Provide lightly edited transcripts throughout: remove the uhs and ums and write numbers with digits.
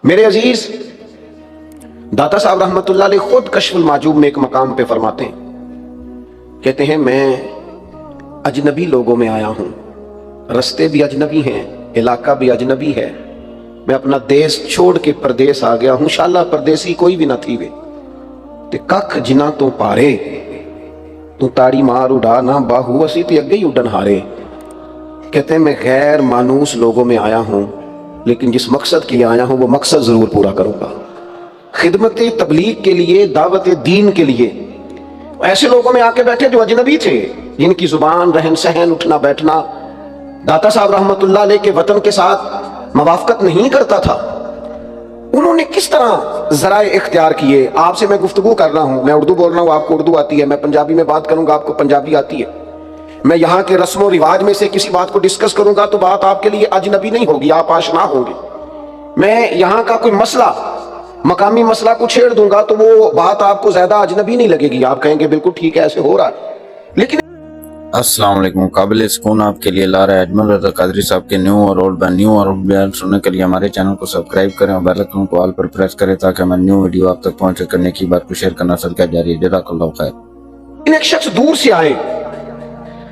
میرے عزیز داتا صاحب رحمۃ اللہ علیہ خود کشف المعجوب میں ایک مقام پہ فرماتے ہیں، کہتے ہیں میں اجنبی لوگوں میں آیا ہوں، رستے بھی اجنبی ہیں، علاقہ بھی اجنبی ہے، میں اپنا دیس چھوڑ کے پردیس آ گیا ہوں، شاللہ پردیسی کوئی بھی نہ تھی وے تے ککھ جنا تو پارے تو تاڑی مار اڑا نہ باہو اسی تے اگے ہی اڈن ہارے۔ کہتے ہیں میں غیر مانوس لوگوں میں آیا ہوں، لیکن جس مقصد کے لیے آیا ہوں وہ مقصد ضرور پورا کروں گا، خدمت تبلیغ کے لیے، دعوت دین کے لیے۔ ایسے لوگوں میں آ کے بیٹھے جو اجنبی تھے، جن کی زبان، رہن سہن، اٹھنا بیٹھنا داتا صاحب رحمۃ اللہ علیہ کے وطن کے ساتھ موافقت نہیں کرتا تھا۔ انہوں نے کس طرح ذرائع اختیار کیے؟ آپ سے میں گفتگو کر رہا ہوں، میں اردو بول رہا ہوں، آپ کو اردو آتی ہے، میں پنجابی میں بات کروں گا، آپ کو پنجابی آتی ہے، میں یہاں کے رسم و رواج میں سے کسی بات کو ڈسکس کروں گا تو بات آپ کے لیے اجنبی نہیں ہوگی، آپ آشنا ہوں گے۔ میں یہاں کا کوئی مسئلہ، مقامی مسئلہ کو چھیڑ دوں گا تو وہ بات آپ کو زیادہ اجنبی نہیں لگے گی، آپ کہیں گے بالکل ٹھیک ہے، ایسے ہو رہا ہے۔ لیکن السلام علیکم، قابل سکون آپ کے لیے لا رہا ہے اجمل رضا قادری صاحب کے نیو اور اولڈ بیان سننے کے لیے ہمارے چینل کو سبسکرائب کریں اور بیل آئکن کو آل پر پریس کریں تاکہ ہمیں نیو ویڈیو آپ تک پہنچے۔ کرنے کی بات کو شیئر کرنا صدقہ جاری ہے، جزاک اللہ خیر۔ ایک شخص دور سے آئے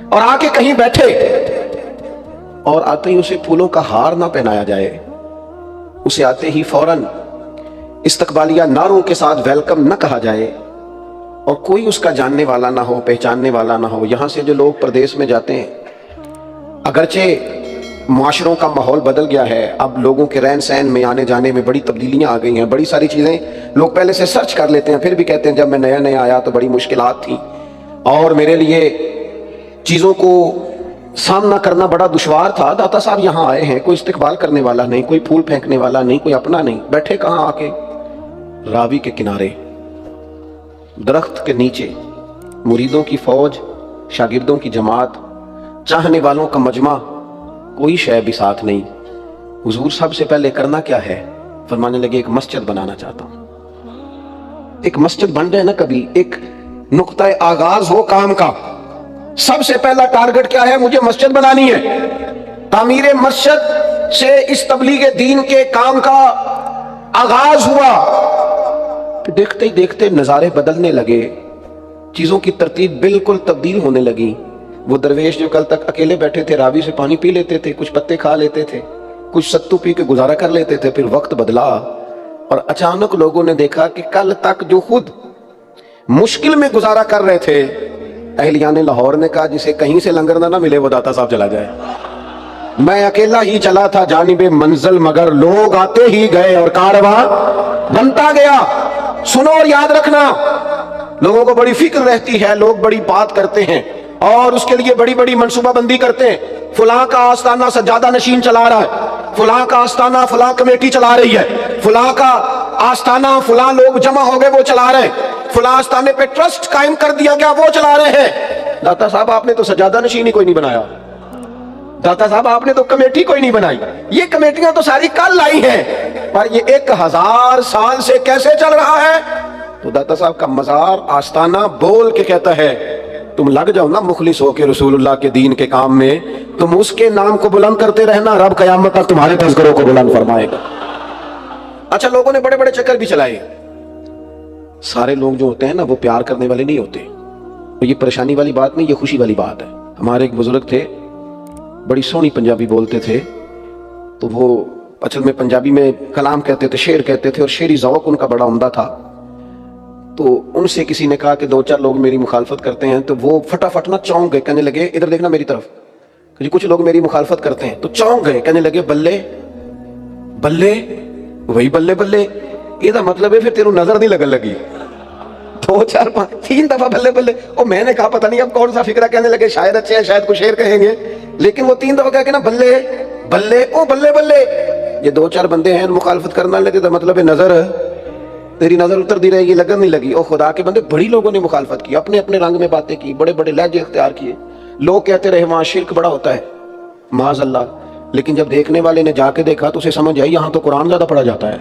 اور آ کے کہیں بیٹھے اور آتے ہی اسے پھولوں کا ہار نہ پہنایا جائے، اسے آتے ہی فوراً استقبالیہ نعروں کے ساتھ ویلکم نہ کہا جائے، اور کوئی اس کا جاننے والا نہ ہو، پہچاننے والا نہ ہو۔ یہاں سے جو لوگ پردیس میں جاتے ہیں، اگرچہ معاشروں کا ماحول بدل گیا ہے، اب لوگوں کے رہن سہن میں، آنے جانے میں بڑی تبدیلیاں آ گئی ہیں، بڑی ساری چیزیں لوگ پہلے سے سرچ کر لیتے ہیں، پھر بھی کہتے ہیں جب میں نیا آیا تو بڑی مشکلات تھیں اور میرے لیے چیزوں کو سامنا کرنا بڑا دشوار تھا۔ داتا صاحب یہاں آئے ہیں، کوئی استقبال کرنے والا نہیں، کوئی پھول پھینکنے والا نہیں، کوئی اپنا نہیں، بیٹھے کہاں؟ آ کے راوی کے کنارے، درخت کے نیچے، مریدوں کی فوج، شاگردوں کی جماعت، چاہنے والوں کا مجمع، کوئی شے بھی ساتھ نہیں۔ حضور سب سے پہلے کرنا کیا ہے؟ فرمانے لگے ایک مسجد بنانا چاہتا ہوں۔ ایک مسجد بن جائے نا، کبھی ایک نقطہ آغاز ہو کام کا، سب سے پہلا ٹارگٹ کیا ہے؟ مجھے مسجد بنانی ہے۔ تعمیر مسجد سے اس تبلیغ دین کے کام کا آغاز ہوا۔ دیکھتے ہی دیکھتے نظارے بدلنے لگے، چیزوں کی ترتیب بالکل تبدیل ہونے لگی۔ وہ درویش جو کل تک اکیلے بیٹھے تھے، راوی سے پانی پی لیتے تھے، کچھ پتے کھا لیتے تھے، کچھ ستو پی کے گزارا کر لیتے تھے، پھر وقت بدلا اور اچانک لوگوں نے دیکھا کہ کل تک جو خود مشکل میں گزارا کر رہے تھے، اہلیان لاہور نے کہا جسے کہیں سے لنگر نہ ملے وہ داتا صاحب چلا جائے۔ میں اکیلا ہی چلا تھا جانب منزل، مگر لوگ آتے ہی گئے اور کارواں بنتا گیا۔ سنو اور یاد رکھنا، لوگوں کو بڑی فکر رہتی ہے، لوگ بڑی بات کرتے ہیں اور اس کے لیے بڑی بڑی منصوبہ بندی کرتے ہیں۔ فلاں کا آستانہ سجادہ نشین چلا رہا ہے، فلاں کا آستانہ فلاں کمیٹی چلا رہی ہے، فلاں کا آستانہ فلاں لوگ جمع ہو گئے وہ چلا رہے ہیں، فلاں آستانے پہ ٹرسٹ قائم کر دیا گیا وہ چلا رہے ہیں۔ داتا صاحب آپ نے تو سجادہ نشین ہی کوئی نہیں بنایا، داتا صاحب آپ نے تو کمیٹی کوئی نہیں بنائی، یہ کمیٹیاں تو ساری کل آئی ہیں، پر یہ 1000 سال سے کیسے چل رہا ہے؟ تو داتا صاحب کا مزار آستانہ بول کے کہتا ہے تم لگ جاؤ نا مخلص ہو کے رسول اللہ کے دین کے کام میں، تم اس کے نام کو بلند کرتے رہنا، رب قیامت تک تمہارے تذکروں کو بلند فرمائے گا۔ اچھا، لوگوں نے بڑے بڑے چکر بھی چلائے۔ سارے لوگ جو ہوتے ہیں نا وہ پیار کرنے والے نہیں ہوتے، یہ پریشانی والی بات نہیں، یہ خوشی والی بات ہے۔ ہمارے ایک بزرگ تھے، بڑی سونی پنجابی بولتے تھے، تو وہ اصل میں پنجابی میں کلام کہتے تھے، شعر کہتے تھے، اور شعری ذوق ان کا بڑا عمدہ تھا۔ تو ان سے کسی نے کہا کہ 2-4 لوگ میری مخالفت کرتے ہیں، تو وہ فٹافٹ نہ چونک گئے، کہنے لگے ادھر دیکھنا میری طرف، کہ کچھ لوگ میری مخالفت کرتے ہیں، تو چونک گئے، کہنے لگے بلے بلے، وہی بلے بلے، یہ دا مطلب ہے پھر تیروں نظر نہیں لگن لگی۔ 2 4 5 3 دفعہ بلے بلے، اور میں نے کہا پتہ نہیں اب کون سا فکرہ، کہنے لگے شاید اچھے ہیں، شاید کچھ شعر کہیں گے، لیکن وہ 3 دفعہ کہہ کے نا بلے بلے، او بلے بلے، یہ 2-4 بندے ہیں مخالفت کرنا لگے، تو مطلب ہے نظر، تیری نظر اتر دی رہے گی، لگن نہیں لگی۔ او خدا کے بندے، بڑی لوگوں نے مخالفت کی، اپنے اپنے رنگ میں باتیں کی، بڑے بڑے لہجے اختیار کیے، لوگ کہتے رہے وہاں شرک بڑا ہوتا ہے، معاذ اللہ، لیکن جب دیکھنے والے نے جا کے دیکھا تو اسے سمجھ آئی یہاں تو قرآن زیادہ پڑھا جاتا ہے،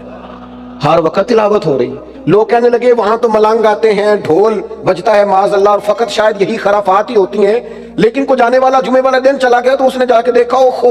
ہر وقت تلاوت ہو رہی۔ لوگ کہنے لگے وہاں تو ملنگ آتے ہیں، ڈھول بجتا ہے، معاذ اللہ، اور فقط شاید یہی خرافات ہی ہوتی ہیں، لیکن کو جانے والا جمعے والا دن چلا گیا تو اس نے جا کے دیکھا، او خو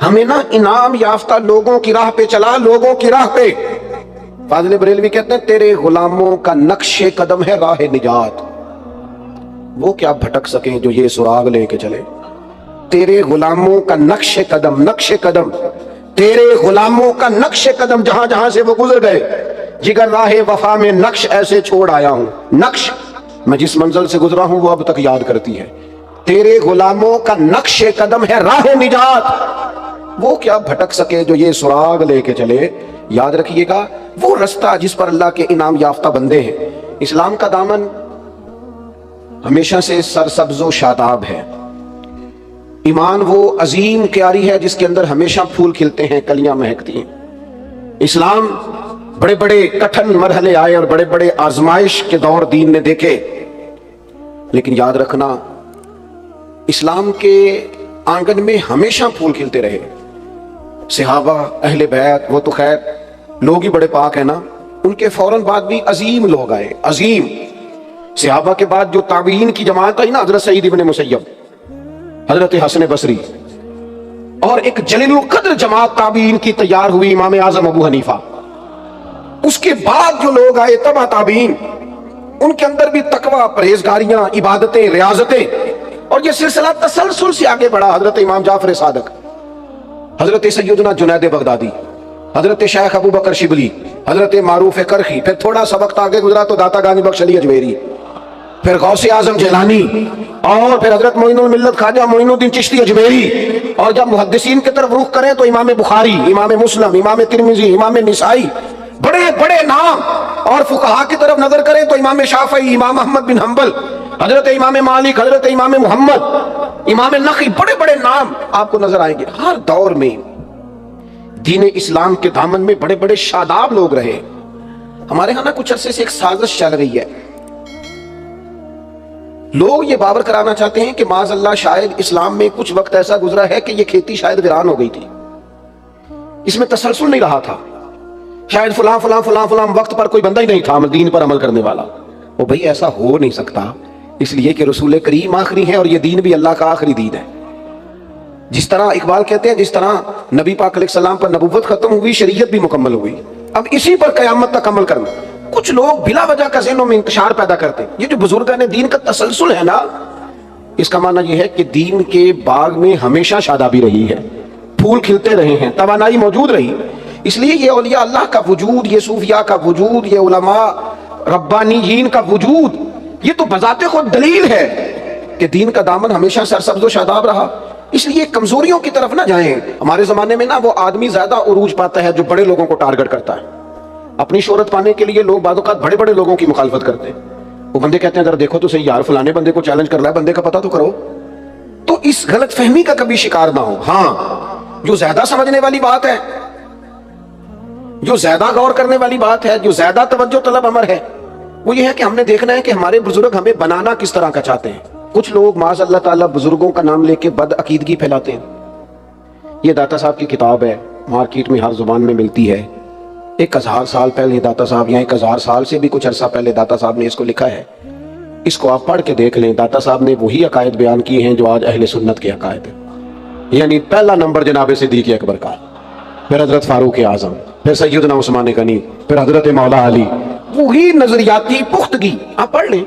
ہمیں نا انعام یافتہ لوگوں کی راہ پہ چلا، لوگوں کی راہ پہ۔ فاضل بریلوی کہتے ہیں تیرے غلاموں کا نقش قدم ہے راہ نجات، وہ کیا بھٹک سکیں جو یہ سراغ لے کے چلے۔ تیرے غلاموں کا نقش قدم، نقش قدم، تیرے غلاموں کا نقش قدم، جہاں جہاں سے وہ گزر گئے، جگر راہ وفا میں نقش ایسے چھوڑ آیا ہوں۔ نقش، میں جس منزل سے گزرا ہوں وہ اب تک یاد کرتی ہے۔ تیرے غلاموں کا نقش قدم ہے راہ نجات، وہ کیا بھٹک سکے جو یہ سراغ لے کے چلے۔ یاد رکھیے گا وہ رستہ جس پر اللہ کے انعام یافتہ بندے ہیں۔ اسلام کا دامن ہمیشہ سے سرسبز و شاداب ہے۔ ایمان وہ عظیم کیاری ہے جس کے اندر ہمیشہ پھول کھلتے ہیں، کلیاں مہکتی ہیں۔ اسلام بڑے بڑے کٹھن مرحلے آئے اور بڑے بڑے آزمائش کے دور دین نے دیکھے، لیکن یاد رکھنا اسلام کے آنگن میں ہمیشہ پھول کھلتے رہے۔ صحابہ، اہل بیت، وہ تو خیر لوگ ہی بڑے پاک ہیں نا، ان کے فوراً بعد بھی عظیم لوگ آئے، عظیم۔ صحابہ کے بعد جو تابعین کی جماعت آئی نا، حضرت سعید ابن مسیب، حضرت حسن بصری، اور ایک جلیل القدر جماعت تابعین کی تیار ہوئی، امام اعظم ابو حنیفہ۔ اس کے بعد جو لوگ آئے تبع تابعین، ان کے اندر بھی تقوی، پرہیزگاریاں، عبادتیں، ریاضتیں، اور یہ سلسلہ تسلسل سے آگے بڑھا۔ حضرت امام جعفر صادق، حضرت سیدنا جنید بغدادی، حضرت شیخ ابو بکر شبلی، حضرت معروف کرخی، پھر تھوڑا سا وقت آگے گزرا تو داتا گانی بخش علی اجمیری، پھر غوث اعظم جیلانی، اور پھر حضرت معین الملت خواجہ معین الدین چشتی اجمیری۔ اور جب محدثین کی طرف رخ کریں تو امام بخاری، امام مسلم، امام ترمذی، امام نسائی، بڑے بڑے نام۔ اور فقہا کی طرف نظر کریں تو امام شافعی، امام احمد بن حنبل، حضرت امام مالک، حضرت امام محمد، امام نقی، بڑے بڑے نام آپ کو نظر آئیں گے۔ ہر دور میں دین اسلام کے دامن میں بڑے بڑے شاداب لوگ رہے۔ ہمارے ہاں نا کچھ عرصے سے ایک سازش چل رہی ہے، لوگ یہ باور کرانا چاہتے ہیں کہ معاذ اللہ شاید اسلام میں کچھ وقت ایسا گزرا ہے کہ یہ کھیتی شاید ویران ہو گئی تھی، اس میں تسلسل نہیں رہا تھا، شاید فلاں فلاں فلاں فلاں وقت پر کوئی بندہ ہی نہیں تھا دین پر عمل کرنے والا۔ وہ بھئی ایسا ہو نہیں سکتا، اس لیے کہ رسول کریم آخری ہیں اور یہ دین بھی اللہ کا آخری دین ہے۔ جس طرح اقبال کہتے ہیں جس طرح نبی پاک علیہ السلام پر نبوت ختم ہوئی، شریعت بھی مکمل ہوئی، اب اسی پر قیامت تک عمل کرنا۔ کچھ لوگ بلا وجہ کا ذہنوں میں انتشار پیدا کرتے ہیں۔ یہ جو بزرگان دین کا تسلسل ہے نا، اس کا معنی یہ ہے کہ دین کے باغ میں ہمیشہ شادابی رہی ہے، پھول کھلتے رہے ہیں، توانائی موجود رہی۔ اس لیے یہ اولیاء اللہ کا وجود، یہ صوفیاء کا وجود، یہ علماء ربانیین کا وجود، یہ تو بذات خود دلیل ہے کہ دین کا دامن ہمیشہ سرسبز و شاداب رہا۔ اس لیے کمزوریوں کی طرف نہ جائیں۔ ہمارے زمانے میں نا وہ آدمی زیادہ عروج پاتا ہے جو بڑے لوگوں کو ٹارگٹ کرتا ہے۔ اپنی شہرت پانے کے لیے لوگ بعض اوقات بڑے بڑے لوگوں کی مخالفت کرتے ہیں۔ وہ بندے کہتے ہیں ذرا دیکھو تو صحیح یار، فلانے بندے کو چیلنج کر رہا ہے، بندے کا پتہ تو کرو۔ تو اس غلط فہمی کا کبھی شکار نہ ہو۔ ہاں، جو زیادہ سمجھنے والی بات ہے، جو زیادہ غور کرنے والی بات ہے، جو زیادہ توجہ طلب امر ہے، وہ یہ ہے کہ ہم نے دیکھنا ہے کہ ہمارے بزرگ ہمیں بنانا کس طرح کا چاہتے ہیں۔ کچھ لوگ معاذ اللہ تعالیٰ بزرگوں کا نام لے کے بد عقیدگی پھیلاتے ہیں۔ یہ داتا صاحب کی کتاب ہے، مارکیٹ میں ہر زبان میں ملتی ہے۔ 1000 سال پہلے داتا صاحب، یا 1000 سال سے بھی کچھ عرصہ پہلے داتا صاحب نے اس کو لکھا ہے۔ اس کو آپ پڑھ کے دیکھ لیں۔ داتا صاحب نے وہی عقائد بیان کیے ہیں جو آج اہل سنت کے عقائد ہیں، یعنی پہلا نمبر جناب صدیق اکبر کا، پھر حضرت فاروق اعظم، پھر سیدنا عثمان غنی، پھر حضرت مولا علی، وہی نظریاتی پختگی آپ پڑھ لیں۔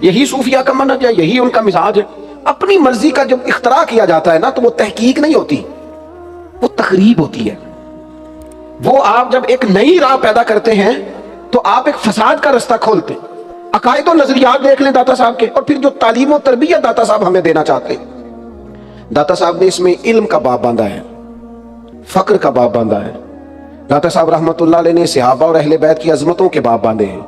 یہی صوفیاء کا منہج ہے، یہی ان کا مزاج ہے۔ اپنی مرضی کا جب اختراع کیا جاتا ہے نا تو وہ تحقیق نہیں ہوتی، وہ تخریب ہوتی ہے۔ وہ آپ جب ایک نئی راہ پیدا کرتے ہیں تو آپ ایک فساد کا رستہ کھولتے ہیں۔ عقائد و نظریات دیکھ لیں داتا صاحب کے، اور پھر جو تعلیم و تربیت داتا صاحب ہمیں دینا چاہتے ہیں، داتا صاحب نے اس میں علم کا باب باندھا ہے، فقر کا باب باندھا ہے۔ داتا صاحب رحمت اللہ علیہ نے صحابہ اور اہل بیت کی عظمتوں کے باب باندھے ہیں۔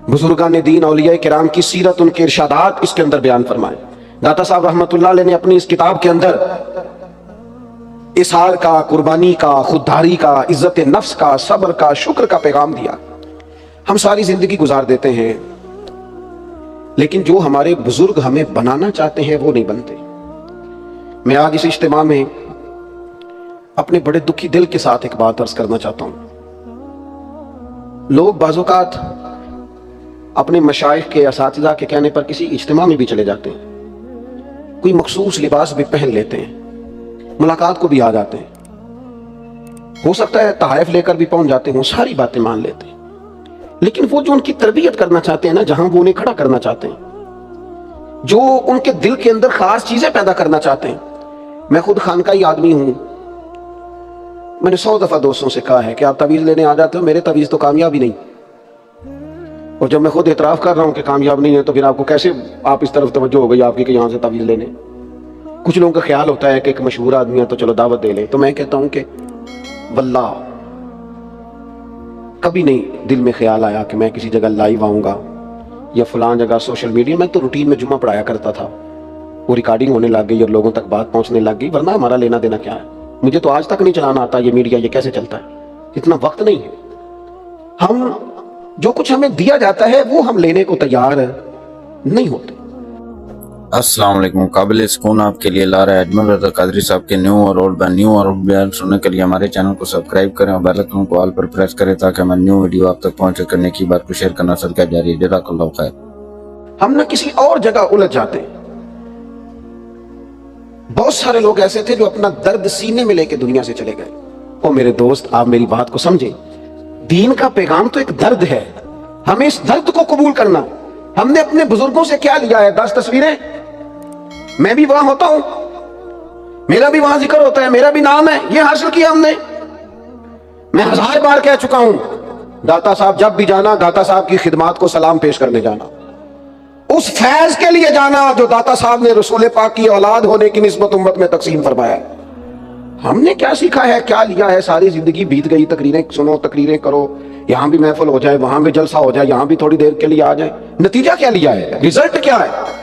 بزرگان دین اولیاء کرام کی سیرت، ان کے ارشادات اس کے اندر بیان فرمائے۔ داتا صاحب رحمت اللہ علیہ نے اپنی اس کتاب کے اندر اظہار کا، قربانی کا، خودداری کا، عزت نفس کا، صبر کا، شکر کا پیغام دیا۔ ہم ساری زندگی گزار دیتے ہیں، لیکن جو ہمارے بزرگ ہمیں بنانا چاہتے ہیں وہ نہیں بنتے۔ میں آج اس اجتماع میں اپنے بڑے دکھی دل کے ساتھ ایک بات عرض کرنا چاہتا ہوں۔ لوگ بعض اوقات اپنے مشائخ کے، اساتذہ کے کہنے پر کسی اجتماع میں بھی چلے جاتے ہیں، کوئی مخصوص لباس بھی پہن لیتے ہیں، ملاقات کو بھی آ جاتے ہیں، ہو سکتا ہے تحائف لے کر بھی پہنچ جاتے ہوں، ساری باتیں مان لیتے ہیں، لیکن وہ جو ان کی تربیت کرنا چاہتے ہیں نا، جہاں وہ انہیں کھڑا کرنا چاہتے ہیں، جو ان کے دل کے اندر خاص چیزیں پیدا کرنا چاہتے ہیں. میں خود خانقاہی آدمی ہوں. میں نے 100 دفعہ دوستوں سے کہا ہے کہ آپ تعویذ لینے آ جاتے ہو، میرے تعویذ تو کامیاب ہی نہیں. اور جب میں خود اعتراف کر رہا ہوں کہ کامیاب نہیں ہے تو پھر آپ کو کیسے آپ اس طرف توجہ ہو گئی آپ کی کہ یہاں سے تعویذ لینے. کچھ لوگوں کا خیال ہوتا ہے کہ ایک مشہور آدمی ہے تو چلو دعوت دے لیں. تو میں کہتا ہوں کہ واللہ کبھی نہیں دل میں خیال آیا کہ میں کسی جگہ لائیو آؤں گا یا فلان جگہ سوشل میڈیا. میں تو روٹین میں جمعہ پڑھایا کرتا تھا، وہ ریکارڈنگ ہونے لگ گئی اور لوگوں تک بات پہنچنے لگ گئی، ورنہ ہمارا لینا دینا کیا ہے. مجھے تو آج تک نہیں چلانا آتا یہ میڈیا، یہ کیسے چلتا ہے، اتنا وقت نہیں ہے. ہم جو کچھ ہمیں دیا جاتا ہے وہ ہم لینے کو تیار نہیں ہوتے. السلام علیکم. قابل سکون آپ کے لیے لا رہا ہے اجمل رضا قادری صاحب کے نیو اور اولڈ بیان سننے کے لیے ہمارے چینل کو سبسکرائب کریں اور بیل آئکن کو آل پر پریس کریں تاکہ ہمیں نیو ویڈیو آپ تک پہنچے. کرنے کی بات کو شیئر کرنا صدقہ جاری ہے. جزاک اللہ خیر. ہم نہ کسی اور جگہ الجھ جاتے ہیں. بہت سارے لوگ ایسے تھے جو اپنا درد سینے میں لے کے دنیا سے چلے گئے. او میرے دوست، آپ میری بات کو سمجھیں. دین کا پیغام تو ایک درد ہے، ہمیں اس درد کو قبول کرنا. ہم نے اپنے بزرگوں سے کیا لیا ہے؟ 10 تصویریں. میں بھی وہاں ہوتا ہوں، میرا بھی وہاں ذکر ہوتا ہے، میرا بھی نام ہے. یہ حاصل کیا ہم نے. میں 1000 بار کہہ چکا ہوں، داتا صاحب جب بھی جانا، داتا صاحب کی خدمات کو سلام پیش کرنے جانا، اس فیض کے لیے جانا جو داتا صاحب نے رسول پاک کی اولاد ہونے کی نسبت امت میں تقسیم فرمایا. ہم نے کیا سیکھا ہے، کیا لیا ہے؟ ساری زندگی بیت گئی، تقریریں سنو، تقریریں کرو، یہاں بھی محفل ہو جائے، وہاں بھی جلسہ ہو جائے، یہاں بھی تھوڑی دیر کے لیے آ جائے. نتیجہ کیا لیا ہے؟ رزلٹ کیا ہے؟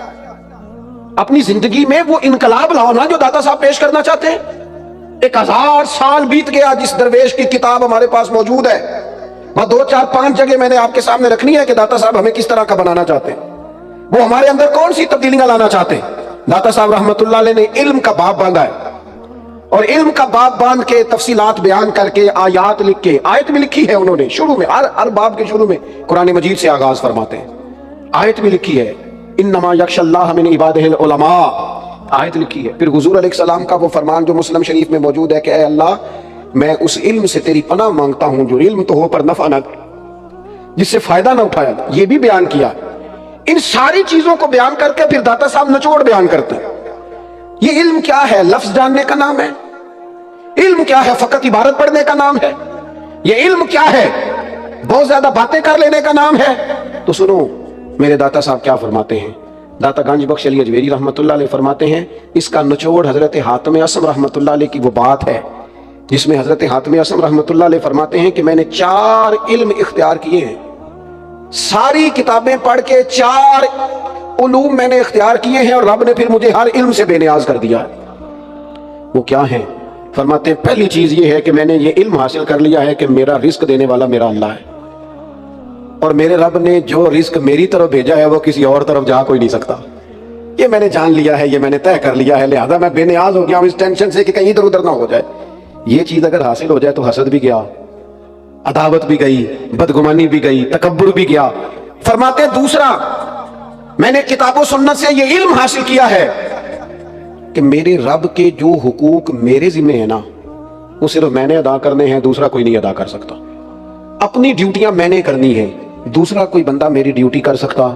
اپنی زندگی میں وہ انقلاب لاؤ نا جو داتا صاحب پیش کرنا چاہتے ہیں. 1000 سال بیت گیا جس درویش کی کتاب ہمارے پاس موجود ہے. بس 2 4 5 جگہ میں نے آپ کے سامنے رکھنی ہے کہ داتا صاحب ہمیں کس طرح کا بنانا چاہتے ہیں، وہ ہمارے اندر کون سی تبدیلیاں لانا چاہتے ہیں. داتا صاحب رحمت اللہ علیہ نے علم کا باب باندھا ہے، اور علم کا باب باندھ کے تفصیلات بیان کر کے آیات لکھ کے، آیت بھی لکھی ہے انہوں نے شروع میں، ہر باب کے شروع میں قرآن مجید سے آغاز فرماتے ہیں. آیت بھی لکھی ہے، انما یخشی اللہ من عبادہ العلماء، آیت لکھی ہے. پھر حضور علیہ السلام کا وہ فرمان جو مسلم شریف میں موجود ہے کہ اے اللہ میں اس علم سے تیری پناہ مانگتا ہوں جو علم تو ہو پر نفع نہ، جس سے فائدہ نہ اٹھایا. یہ بھی بیان کیا. ان ساری چیزوں کو بیان کر کے پھر داتا صاحب نچوڑ بیان کرتے ہیں. یہ علم کیا ہے؟ لفظ جاننے کا نام ہے. علم کیا ہے؟ فقط عبارت پڑھنے کا نام ہے. یہ علم کیا ہے؟ بہت زیادہ باتیں کر لینے کا نام ہے. تو سنو میرے داتا صاحب کیا فرماتے ہیں. داتا گنج بخش علی اجمیری رحمت اللہ علیہ فرماتے ہیں، اس کا نچوڑ حضرت حاتم اعصم رحمت اللہ علیہ کی وہ بات ہے جس میں حضرت حاتم اعصم رحمت اللہ علیہ فرماتے ہیں کہ میں نے 4 علم اختیار کیے ہیں. ساری کتابیں پڑھ کے 4 علوم میں نے اختیار کیے ہیں، اور رب نے پھر مجھے ہر علم سے بے نیاز کر دیا. وہ کیا ہیں؟ فرماتے ہیں پہلی چیز یہ ہے کہ میں نے یہ علم حاصل کر لیا ہے کہ میرا رزق دینے والا میرا اللہ ہے، اور میرے رب نے جو رزق میری طرف بھیجا ہے وہ کسی اور طرف جا کوئی نہیں سکتا. یہ میں نے جان لیا ہے، یہ میں نے طے کر لیا ہے، لہذا میں بے نیاز ہو گیا ہوں اس ٹینشن سے کہ کہیں ادھر ادھر نہ ہو جائے. یہ چیز اگر حاصل ہو جائے تو حسد بھی گیا، عداوت بھی گئی، بدگمانی بھی گئی، تکبر بھی گیا. فرماتے ہیں دوسرا میں نے کتاب و سنت سے یہ علم حاصل کیا ہے کہ میرے رب کے جو حقوق میرے ذمہ ہیں نا وہ صرف میں نے ادا کرنے ہیں، دوسرا کوئی نہیں ادا کر سکتا. اپنی ڈیوٹیاں میں نے کرنی ہے، دوسرا کوئی بندہ میری ڈیوٹی کر سکتا؟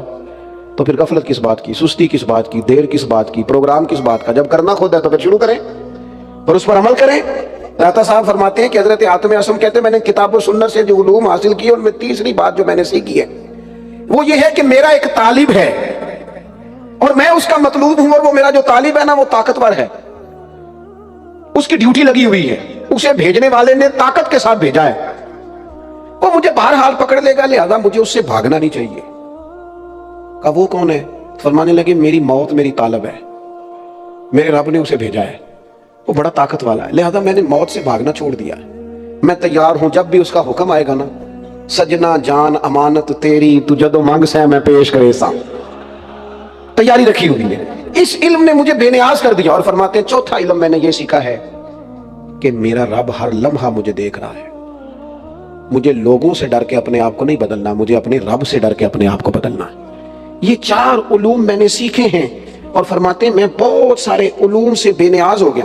تو پھر غفلت کس بات کی، سستی کس بات کی، دیر کس بات کی، پروگرام کس بات کا؟ جب کرنا خود ہے تو پھر شروع کریں اور اس پر عمل کریں. داتا صاحب فرماتے ہیں کہ حضرت حاتم اعصم کہتے ہیں میں نے کتاب و سنت سے جو علوم حاصل کیے ان میں تیسری بات جو میں نے سیکھی ہے وہ یہ ہے کہ میرا ایک طالب ہے اور میں اس کا مطلوب ہوں، اور وہ میرا جو طالب ہے نا وہ طاقتور ہے، اس کی ڈیوٹی لگی ہوئی ہے، اسے بھیجنے والے نے طاقت کے ساتھ بھیجا ہے، وہ مجھے بہرحال پکڑ لے گا، لہذا مجھے اس سے بھاگنا نہیں چاہیے. کہا وہ کون ہے؟ فرمانے لگے میری موت میری طالب ہے، میرے رب نے اسے بھیجا ہے، وہ بڑا طاقت والا ہے، لہذا میں نے موت سے بھاگنا چھوڑ دیا ہے. میں تیار ہوں جب بھی اس کا حکم آئے گا نا، سجنا جان امانت تیری تو جدو مانگ سے میں پیش کرے سا، تیاری رکھی ہوئی ہے. اس علم نے مجھے بے نیاز کر دیا. اور فرماتے ہیں چوتھا علم میں نے یہ سیکھا ہے کہ میرا رب ہر لمحہ مجھے دیکھ رہا ہے. مجھے لوگوں سے ڈر کے اپنے آپ کو نہیں بدلنا، مجھے اپنے رب سے ڈر کے اپنے آپ کو بدلنا ہے. یہ 4 علوم میں نے سیکھے ہیں. اور فرماتے ہیں میں بہت سارے علوم سے بے نیاز ہو گیا.